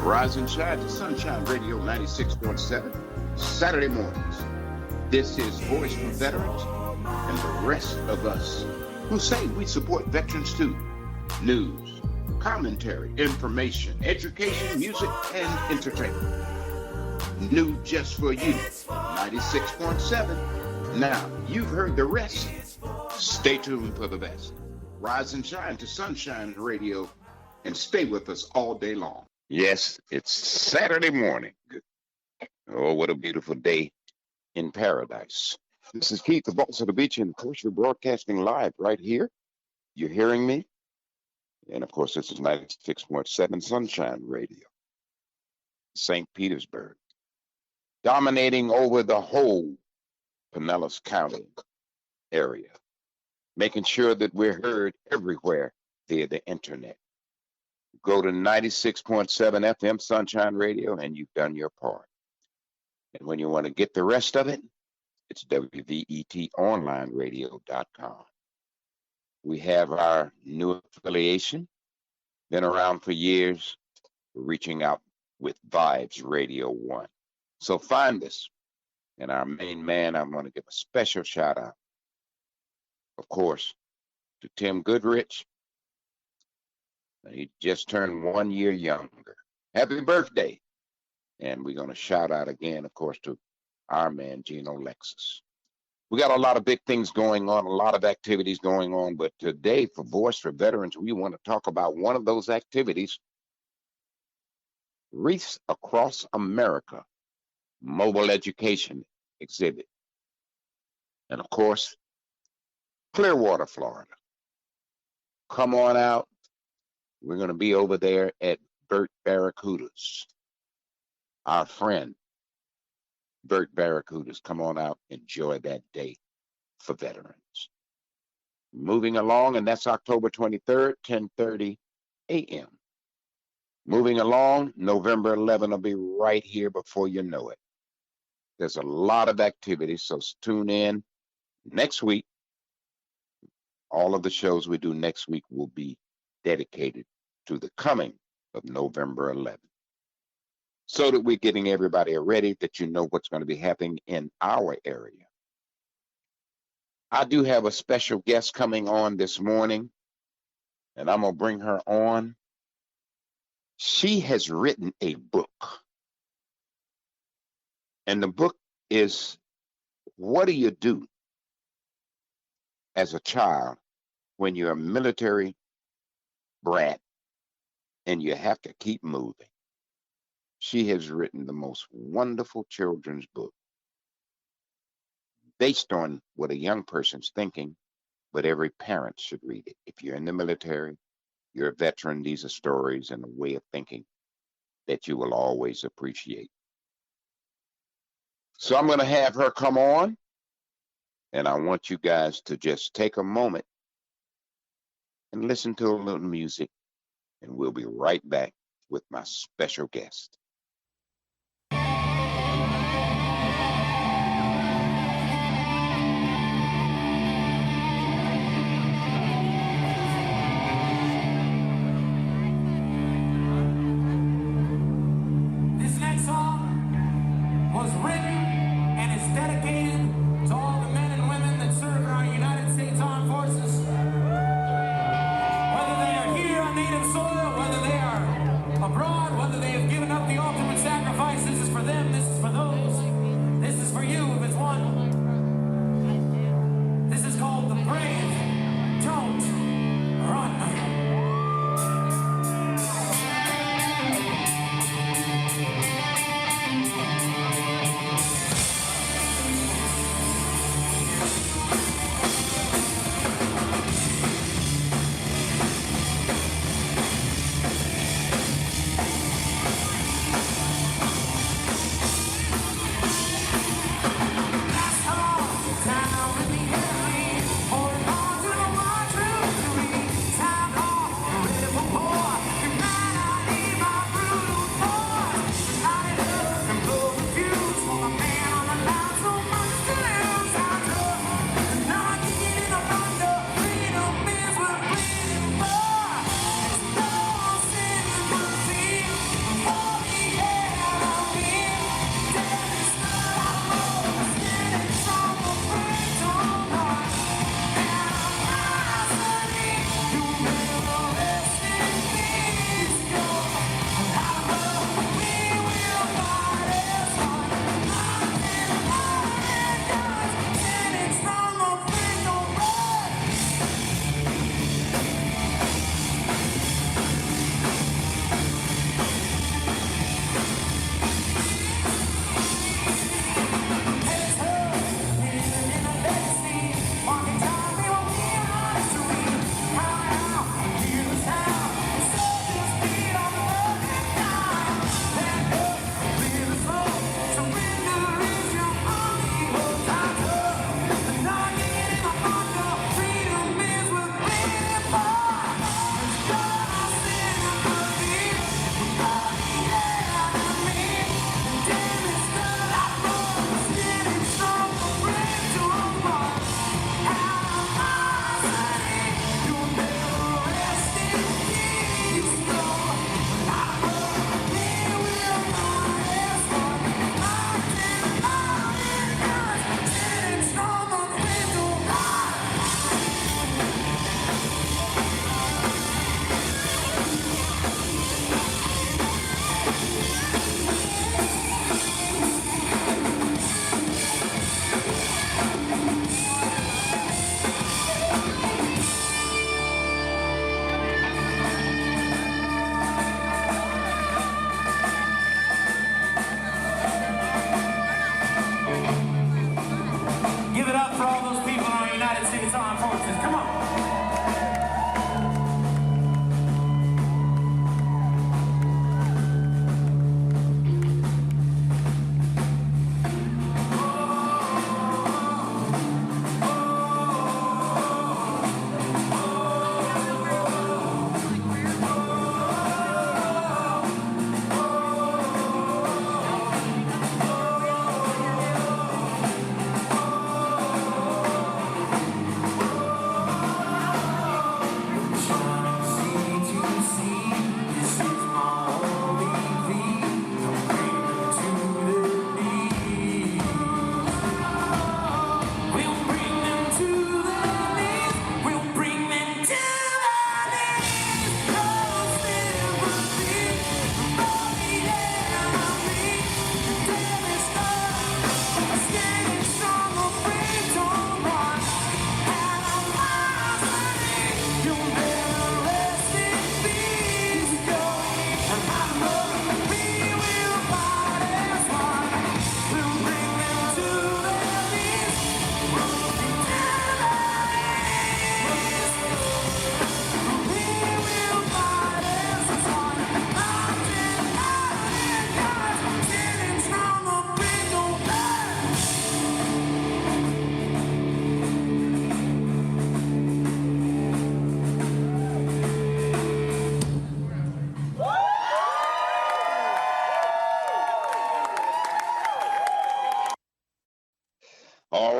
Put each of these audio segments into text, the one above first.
Rise and shine to Sunshine Radio 96.7, Saturday mornings. This is Voice for Veterans and the rest of us who say we support veterans too. News, commentary, information, education, music, and entertainment. New just for you, 96.7. Now, you've heard the rest. Stay tuned for the best. Rise and shine to Sunshine Radio and stay with us all day long. Yes, it's Saturday morning. Oh, what a beautiful day in paradise. This is Keith, the boss of the beach, and of course, we're broadcasting live right here. You're hearing me? And of course, this is 96.7 Sunshine Radio, St. Petersburg, dominating over the whole Pinellas County area, making sure that we're heard everywhere via the internet. Go to 96.7 FM Sunshine Radio and you've done your part. And when you want to get the rest of it, it's WVETonlineradio.com. We have our new affiliation, been around for years, reaching out with Vibes Radio 1. So find us. And our main man, I'm going to give a special shout out, of course, to Tim Goodrich. He just turned 1 year younger. Happy birthday. And we're going to shout out again, of course, to our man, Gino Lexus. We got a lot of big things going on, a lot of activities going on. But today, for Voice for Veterans, we want to talk about one of those activities, Wreaths Across America Mobile Education Exhibit. And of course, Clearwater, Florida. Come on out. We're going to be over there at Burt Barracuda's. Our friend, Burt Barracuda's. Come on out, enjoy that day for veterans. Moving along, and that's October 23rd, 10:30 a.m. Moving along, November 11 will be right here before you know it. There's a lot of activities, so tune in next week. All of the shows we do next week will be dedicated to the coming of November 11th, so that we're getting everybody ready, that you know what's going to be happening in our area. I do have a special guest coming on this morning, and I'm going to bring her on. She has written a book, and the book is, What Do You Do as a Child When You're a Military Brat and You Have to Keep Moving? She has written the most wonderful children's book based on what a young person's thinking, but every parent should read it. If you're in the military, you're a veteran, these are stories and a way of thinking that you will always appreciate. So I'm going to have her come on, and I want you guys to just take a moment and listen to a little music, and we'll be right back with my special guest. This next song was written and is dedicated to all the men and women that serve in our United States Armed Forces. Whether they are here on native soil, whether they are abroad, whether they have given up the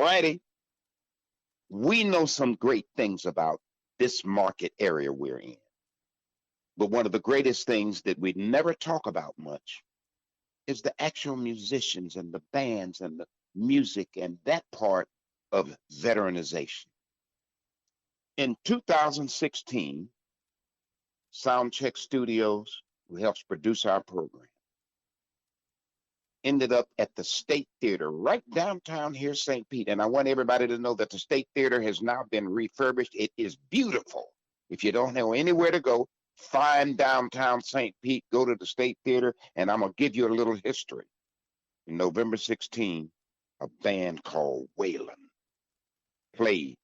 righty. We know some great things about this market area we're in. But one of the greatest things that we never talk about much is the actual musicians and the bands and the music and that part of veteranization. In 2016, Soundcheck Studios, who helps produce our program, ended up at the State Theater right downtown here, St. Pete. And I want everybody to know that the State Theater has now been refurbished. It is beautiful. If you don't know anywhere to go, find downtown St. Pete, go to the State Theater, and I'm going to give you a little history. In November 16, a band called Waylon played,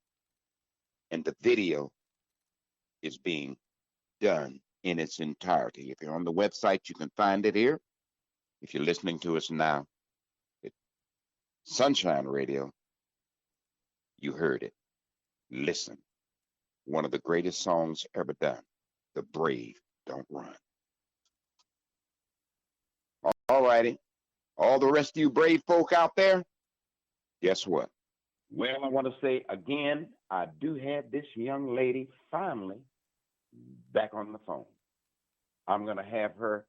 and the video is being done in its entirety. If you're on the website, you can find it here. If you're listening to us now, it's Sunshine Radio, you heard it. Listen, one of the greatest songs ever done, The Brave Don't Run. All righty, all the rest of you brave folk out there, guess what? Well, I want to say again, I do have this young lady finally back on the phone. I'm going to have her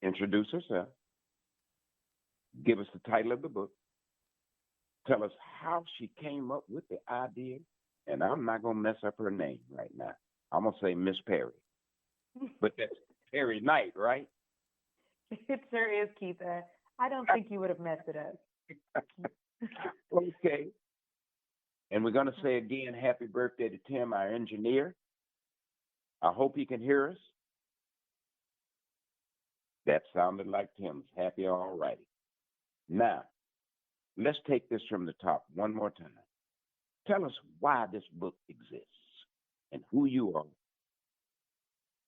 introduce herself, give us the title of the book, tell us how she came up with the idea, and I'm not going to mess up her name right now. I'm going to say Miss Perry. But that's Perry Knight, right? It sure is, Keith. I don't think you would have messed it up. Okay. And we're going to say again, happy birthday to Tim, our engineer. I hope you can hear us. That sounded like Tim's. Happy all righty. Now, let's take this from the top one more time. Tell us why this book exists and who you are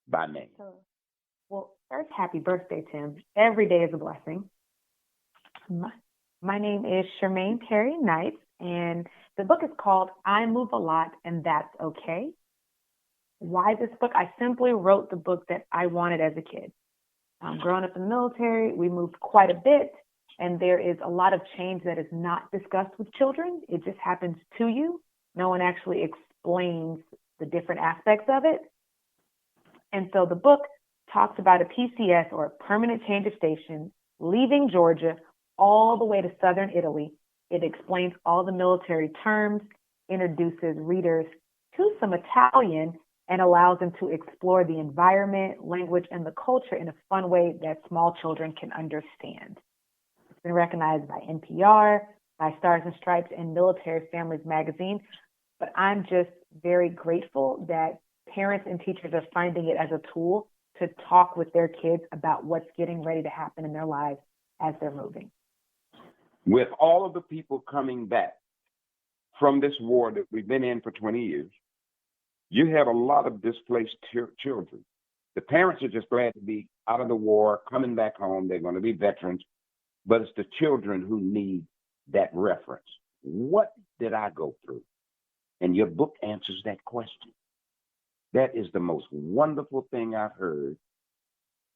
by name. Well, first, happy birthday, Tim. Every day is a blessing. My name is Charmaine Perry Knight, and the book is called I Move ALOT, and That's Okay. Why this book? I simply wrote the book that I wanted as a kid. Growing up in the military, we moved quite a bit, and there is a lot of change that is not discussed with children. It just happens to you. No one actually explains the different aspects of it. And so the book talks about a PCS, or a permanent change of station, leaving Georgia all the way to southern Italy. It explains all the military terms, introduces readers to some Italian, and allows them to explore the environment, language, and the culture in a fun way that small children can understand. It's been recognized by NPR, by Stars and Stripes, and Military Families magazine. But I'm just very grateful that parents and teachers are finding it as a tool to talk with their kids about what's getting ready to happen in their lives as they're moving. With all of the people coming back from this war that we've been in for 20 years, you have a lot of displaced children. The parents are just glad to be out of the war, coming back home. They're going to be veterans, but it's the children who need that reference. What did I go through? And your book answers that question. That is the most wonderful thing I've heard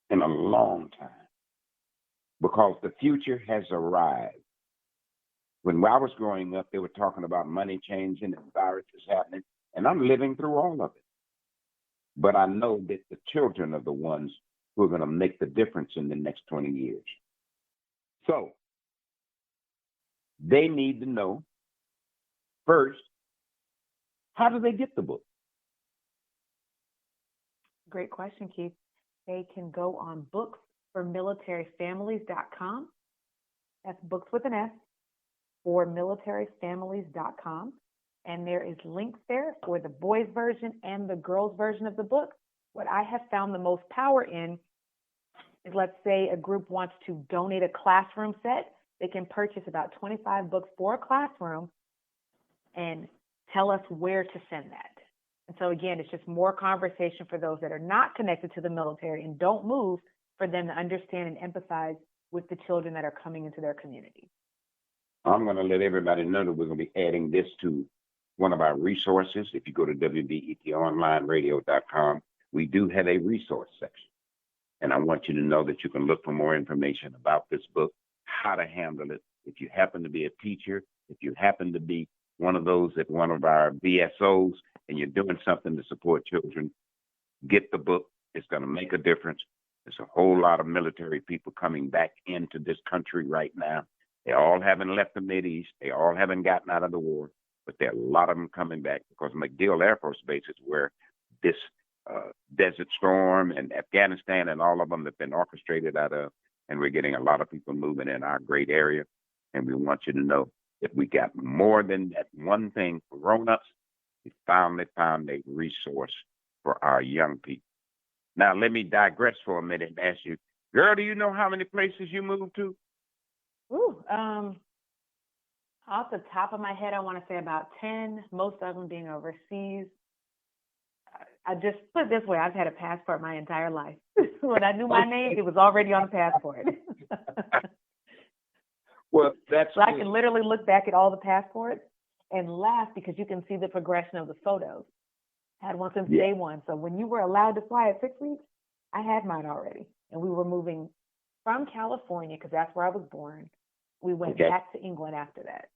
in a long time, because the future has arrived. When I was growing up, they were talking about money changing and viruses happening, and I'm living through all of it. But I know that the children are the ones who are going to make the difference in the next 20 years. So they need to know, first, how do they get the book? Great question, Keith. They can go on booksformilitaryfamilies.com. That's books with an S, for militaryfamilies.com. And there is links there for the boys version and the girls version of the book. What I have found the most power in is, let's say a group wants to donate a classroom set. They can purchase about 25 books for a classroom and tell us where to send that. And so again, it's just more conversation for those that are not connected to the military and don't move, for them to understand and empathize with the children that are coming into their community. I'm going to let everybody know that we're going to be adding this to one of our resources. If you go to wbetonlineradio.com, we do have a resource section. And I want you to know that you can look for more information about this book, how to handle it. If you happen to be a teacher, If you happen to be one of those at one of our VSOs and you're doing something to support children, get the book. It's going to make a difference. There's a whole lot of military people coming back into this country right now. They all haven't left the Mideast. They all haven't gotten out of the war, but there are a lot of them coming back because MacDill Air Force Base is where this Desert Storm and Afghanistan and all of them have been orchestrated out of, and we're getting a lot of people moving in our great area. And we want you to know that we got more than that one thing for grown-ups. We finally found a resource for our young people. Now, let me digress for a minute and ask you, girl, do you know how many places you moved to? Ooh, off the top of my head, I want to say about 10, most of them being overseas. I just put it this way, I've had a passport my entire life. When I knew my name, it was already on the passport. Well, that's so I can literally look back at all the passports and laugh because you can see the progression of the photos. I had one since day one. So when you were allowed to fly at 6 weeks, I had mine already. And we were moving from California, because that's where I was born. We went back to England after that.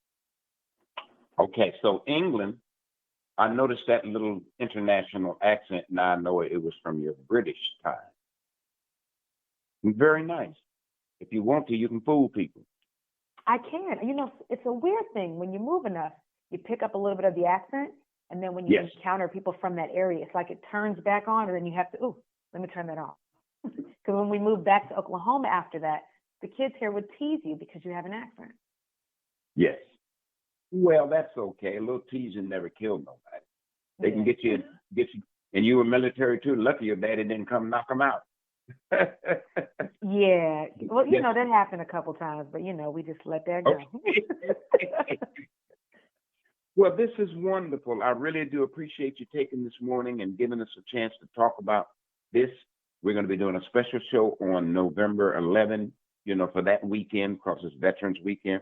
Okay, so England, I noticed that little international accent. Now I know it was from your British time. Very nice. If you want to, you can fool people. I can. You know, it's a weird thing. When you move enough, you pick up a little bit of the accent. And then when you encounter people from that area, it's like it turns back on, and then you have to, let me turn that off. Because when we moved back to Oklahoma after that, the kids here would tease you because you have an accent. Yes. Well, that's okay. A little teasing never killed nobody. They can get you, and you were military too. Lucky your daddy didn't come knock them out. Yeah. Well, you know, that happened a couple times, but, you know, we just let that go. Okay. Well, this is wonderful. I really do appreciate you taking this morning and giving us a chance to talk about this. We're going to be doing a special show on November 11, you know, for that weekend, because it's Veterans Weekend.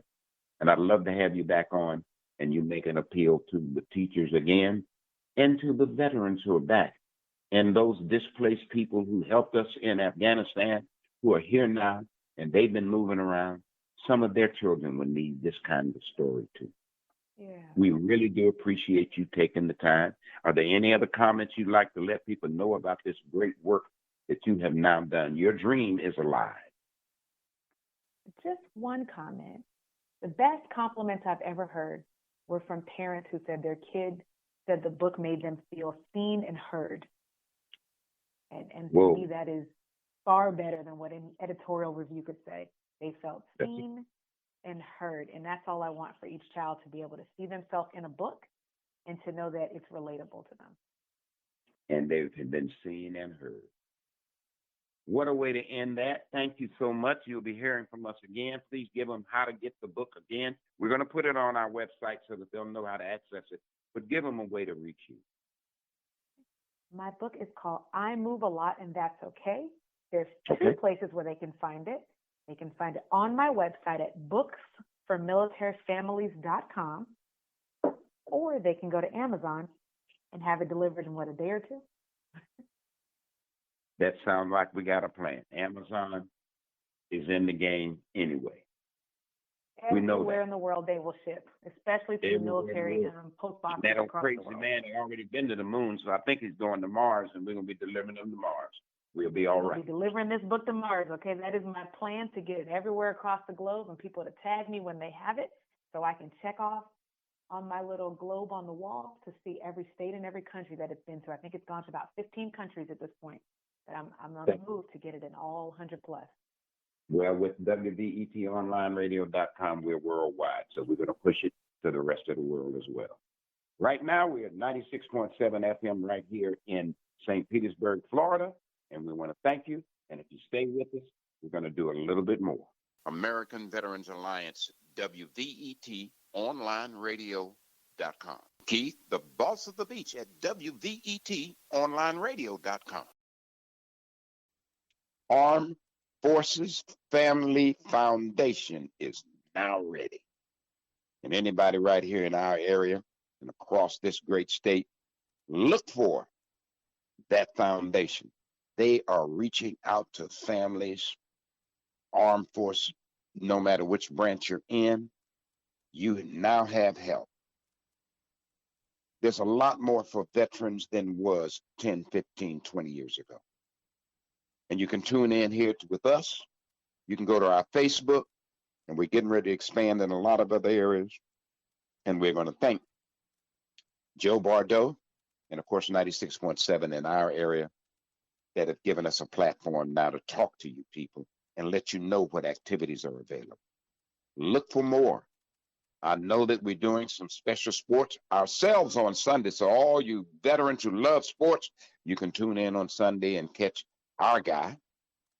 And I'd love to have you back on and you make an appeal to the teachers again and to the veterans who are back and those displaced people who helped us in Afghanistan who are here now and they've been moving around. Some of their children would need this kind of story too. Yeah. We really do appreciate you taking the time. Are there any other comments you'd like to let people know about this great work that you have now done? Your dream is alive. Just one comment. The best compliments I've ever heard were from parents who said their kid said the book made them feel seen and heard. And to me, that is far better than what an editorial review could say. They felt seen and heard. And that's all I want for each child, to be able to see themselves in a book and to know that it's relatable to them. And they've been seen and heard. What a way to end that. Thank you so much. You'll be hearing from us again. Please give them how to get the book again. We're going to put it on our website so that they'll know how to access it, but give them a way to reach you. My book is called I Move Alot, and That's Okay. There's two places where they can find it. They can find it on my website at booksformilitaryfamilies.com, or they can go to Amazon and have it delivered in, a day or two? That sounds like we got a plan. Amazon is in the game anyway. Everywhere in the world they will ship, especially to the military post boxes. That old crazy man had already been to the moon, so I think he's going to Mars, and we're going to be delivering them to Mars. We'll be all right. We'll be delivering this book to Mars, okay? That is my plan, to get it everywhere across the globe and people to tag me when they have it so I can check off on my little globe on the wall to see every state and every country that it's been to. I think it's gone to about 15 countries at this point. But I'm on the move to get it in all 100 plus. Well, with WVETOnlineradio.com, we're worldwide, so we're going to push it to the rest of the world as well. Right now, we're at 96.7 FM right here in St. Petersburg, Florida, and we want to thank you. And if you stay with us, we're going to do a little bit more. American Veterans Alliance, WVETOnlineradio.com. Keith, the boss of the beach, at WVETOnlineradio.com. Armed Forces Family Foundation is now ready. And anybody right here in our area and across this great state, look for that foundation. They are reaching out to families, armed force, no matter which branch you're in, You now have help. There's a lot more for veterans than was 10, 15, 20 years ago. And you can tune in here with us. You can go to our Facebook, and we're getting ready to expand in a lot of other areas. And we're going to thank Joe Bardo and, of course, 96.7 in our area that have given us a platform now to talk to you people and let you know what activities are available. Look for more. I know that we're doing some special sports ourselves on Sunday. So all you veterans who love sports, you can tune in on Sunday and catch our guy.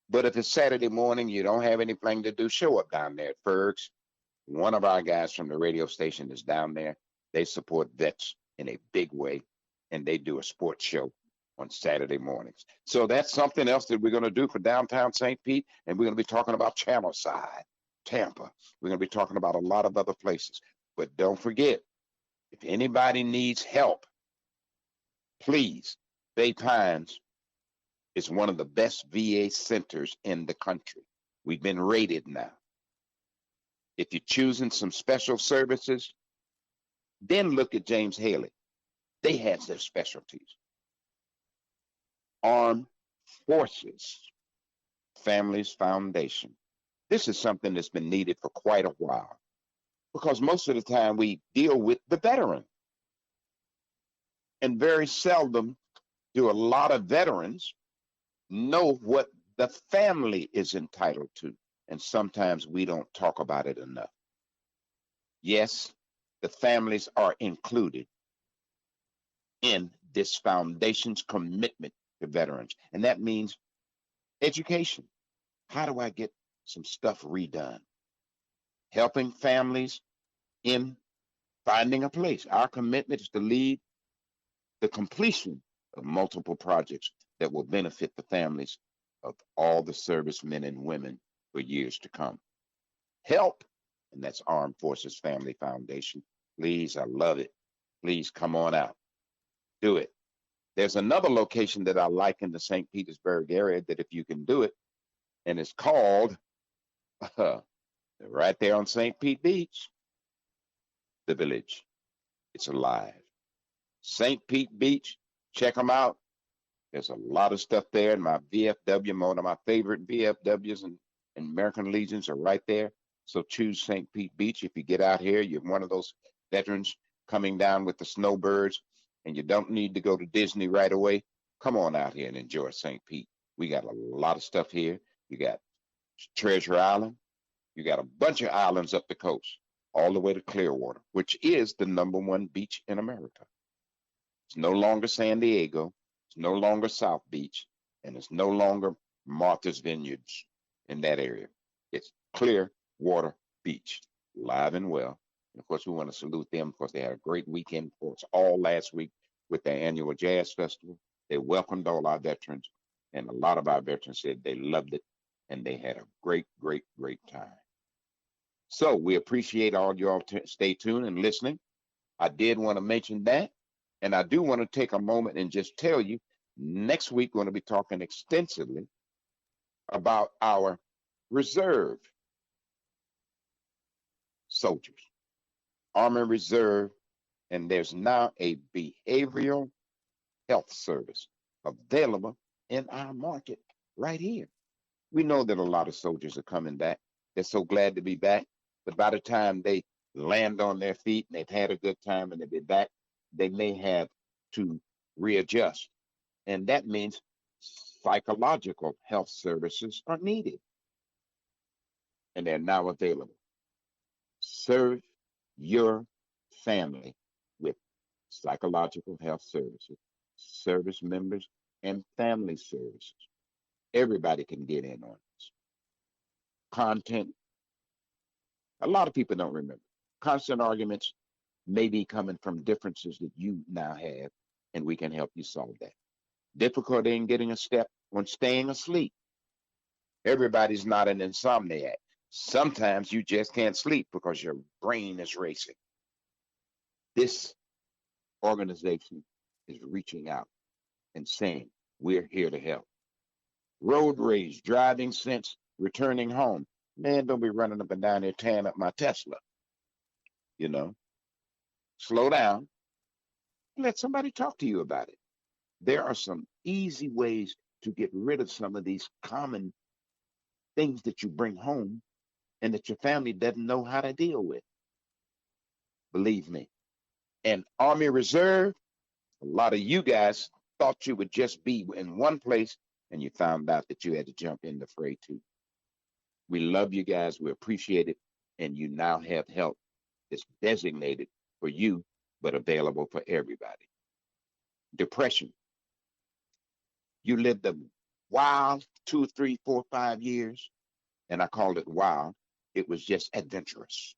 But if it's Saturday morning, you don't have anything to do, show up down there at Ferg's. One of our guys from the radio station is down there. They support vets in a big way, and they do a sports show on Saturday mornings. So that's something else that we're going to do for downtown St. Pete, and we're going to be talking about Channelside, Tampa. We're going to be talking about a lot of other places. But don't forget, if anybody needs help, please, Bay Pines is one of the best VA centers in the country. We've been rated now. If you're choosing some special services, then look at James Haley. They had their specialties. Armed Forces Families Foundation. This is something that's been needed for quite a while because most of the time we deal with the veteran. And very seldom do a lot of veterans know what the family is entitled to. And sometimes we don't talk about it enough. Yes, the families are included in this foundation's commitment to veterans. And that means education. How do I get some stuff redone? Helping families in finding a place. Our commitment is to lead the completion of multiple projects that will benefit the families of all the servicemen and women for years to come. Help, and that's Armed Forces Family Foundation. Please, I love it. Please come on out. Do it. There's another location that I like in the St. Petersburg area that if you can do it, and it's called right there on St. Pete Beach, the Village. It's alive. St. Pete Beach, check them out. There's a lot of stuff there, and my VFW, one of my favorite VFWs and American Legions are right there. So choose St. Pete Beach. If you get out here, you're one of those veterans coming down with the snowbirds, and you don't need to go to Disney right away. Come on out here and enjoy St. Pete. We got a lot of stuff here. You got Treasure Island. You got a bunch of islands up the coast, all the way to Clearwater, which is the #1 beach in America. It's no longer San Diego. It's no longer South Beach, and it's no longer Martha's Vineyards in that area. It's Clearwater Beach, live and well. And of course, we want to salute them because they had a great weekend for us all last week with their annual jazz festival. They welcomed all our veterans, and a lot of our veterans said they loved it, and they had a great, great, great time. So we appreciate all y'all stay tuned and listening. I did want to mention that. And I do want to take a moment and just tell you, next week we're going to be talking extensively about our reserve soldiers, Army Reserve, and there's now a behavioral health service available in our market right here. We know that a lot of soldiers are coming back. They're so glad to be back. But by the time they land on their feet and they've had a good time and they'll be back, they may have to readjust. And that means psychological health services are needed. And they're now available. Serve your family with psychological health services, service members, and family services. Everybody can get in on this. Content. A lot of people don't remember. Constant arguments may be coming from differences that you now have, and we can help you solve that. Difficulty in getting a step when staying asleep. Everybody's not an insomniac. Sometimes you just can't sleep because your brain is racing. This organization is reaching out and saying, we're here to help. Road rage, driving sense, returning home. Man, don't be running up and down there tearing up my Tesla. you know, slow down and let somebody talk to you about it. There are some easy ways to get rid of some of these common things that you bring home and that your family doesn't know how to deal with. Believe me. And Army Reserve, a lot of you guys thought you would just be in one place and you found out that you had to jump in the fray too. We love you guys. We appreciate it. And you now have help that's designated for you, but available for everybody. Depression. You lived a wild 2, 3, 4, 5 years, and I called it wild. It was just adventurous.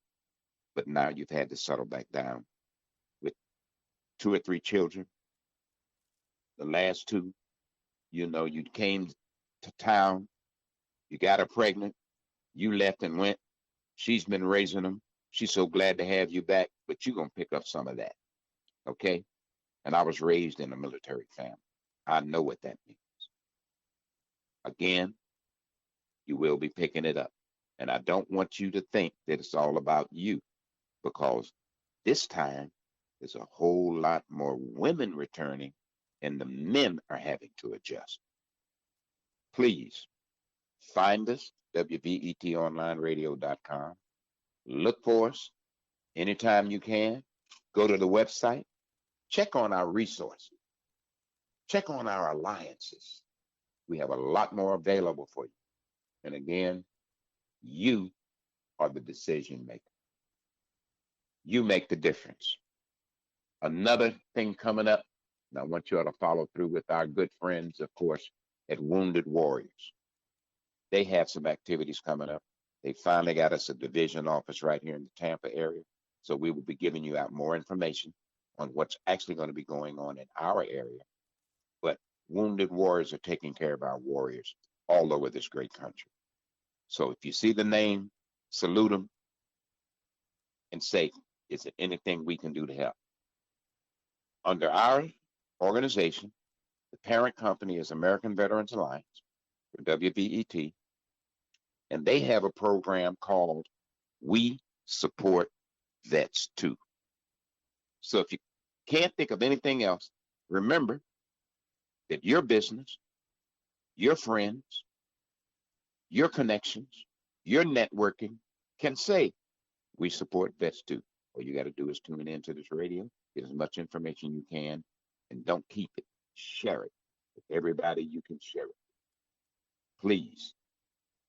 But now you've had to settle back down with 2 or 3 children. The last two, you came to town, you got her pregnant, you left and went. She's been raising them. She's so glad to have you back, but you're going to pick up some of that. Okay? And I was raised in a military family. I know what that means. Again, you will be picking it up. And I don't want you to think that it's all about you, because this time there's a whole lot more women returning and the men are having to adjust. Please find us, WVETonlineradio.com. Look for us anytime you can. Go to the website. Check on our resources. Check on our alliances. We have a lot more available for you. And again, you are the decision maker. You make the difference. Another thing coming up, and I want you all to follow through with our good friends, of course, at Wounded Warriors. They have some activities coming up. They finally got us a division office right here in the Tampa area. So we will be giving you out more information on what's actually going to be going on in our area. But Wounded Warriors are taking care of our warriors all over this great country. So if you see the name, salute them and say, is there anything we can do to help? Under our organization, the parent company is American Veterans Alliance, or WVET, and they have a program called We Support Vets Too. So if you can't think of anything else, remember that your business, your friends, your connections, your networking can say, we support vets too. All you got to do is tune into this radio, get as much information you can, and don't keep it. Share it with everybody you can share it. Please.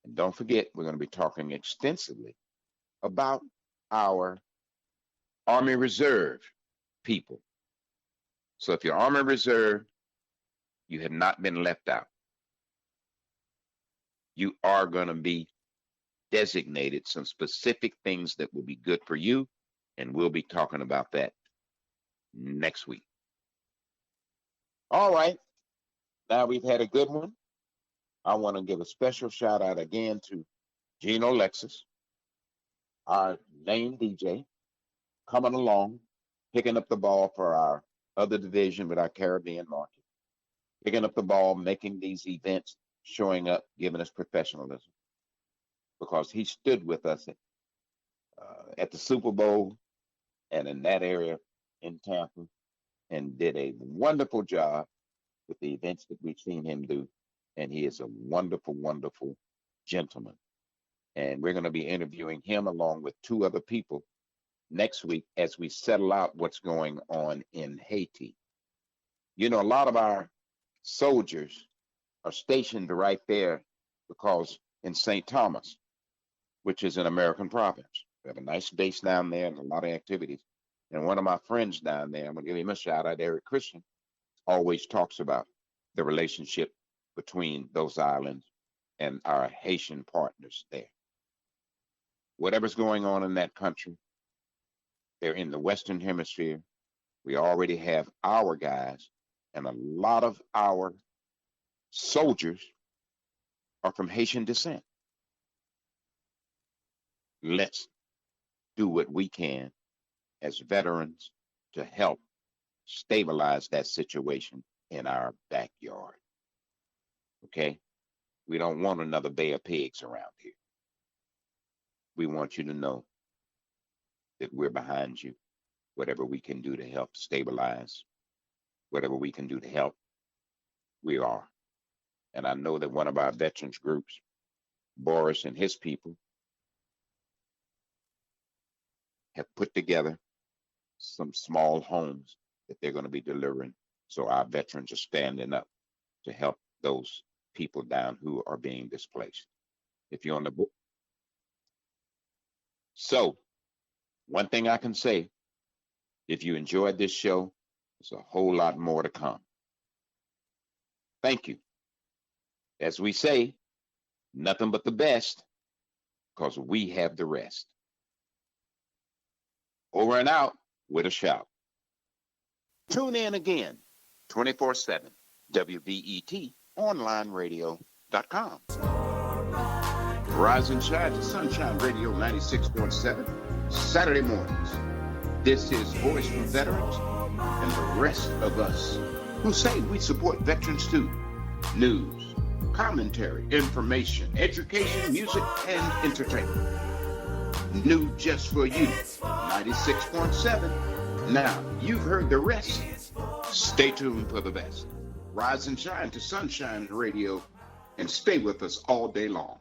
And don't forget, we're going to be talking extensively about our Army Reserve people. So if you're Army Reserve, you have not been left out. You are going to be designated some specific things that will be good for you, and we'll be talking about that next week. All right. Now we've had a good one. I want to give a special shout out again to Gino Lexus, our lane DJ, coming along, picking up the ball for our other division with our Caribbean market, picking up the ball, making these events, showing up, giving us professionalism, because he stood with us at the Super Bowl and in that area in Tampa and did a wonderful job with the events that we've seen him do. And he is a wonderful, wonderful gentleman. And we're going to be interviewing him along with 2 other people next week as we settle out what's going on in Haiti. You know, a lot of our soldiers are stationed right there because in St. Thomas, which is an American province, we have a nice base down there and a lot of activities. And one of my friends down there, I'm going to give him a shout out, Eric Christian, always talks about the relationship between those islands and our Haitian partners there. Whatever's going on in that country, they're in the Western Hemisphere. We already have our guys, and a lot of our soldiers are from Haitian descent. Let's do what we can as veterans to help stabilize that situation in our backyard. Okay? We don't want another Bay of Pigs around here. We want you to know that we're behind you. Whatever we can do to help stabilize, whatever we can do to help, we are. And I know that one of our veterans groups, Boris and his people, have put together some small homes that they're going to be delivering. So our veterans are standing up to help those people down who are being displaced. If you're on the book. So one thing I can say, if you enjoyed this show, there's a whole lot more to come. Thank you. As we say, nothing but the best, because we have the rest. Over and out with a shout. Tune in again, 24/7, WBETOnlineradio.com. Rise and shine to Sunshine Radio 96.7, Saturday mornings. This is Voice from Veterans and the rest of us who say we support veterans too. News, commentary, information, education, music, and entertainment. New just for you, 96.7. Now, you've heard the rest. Stay tuned for the best. Rise and shine to Sunshine Radio and stay with us all day long.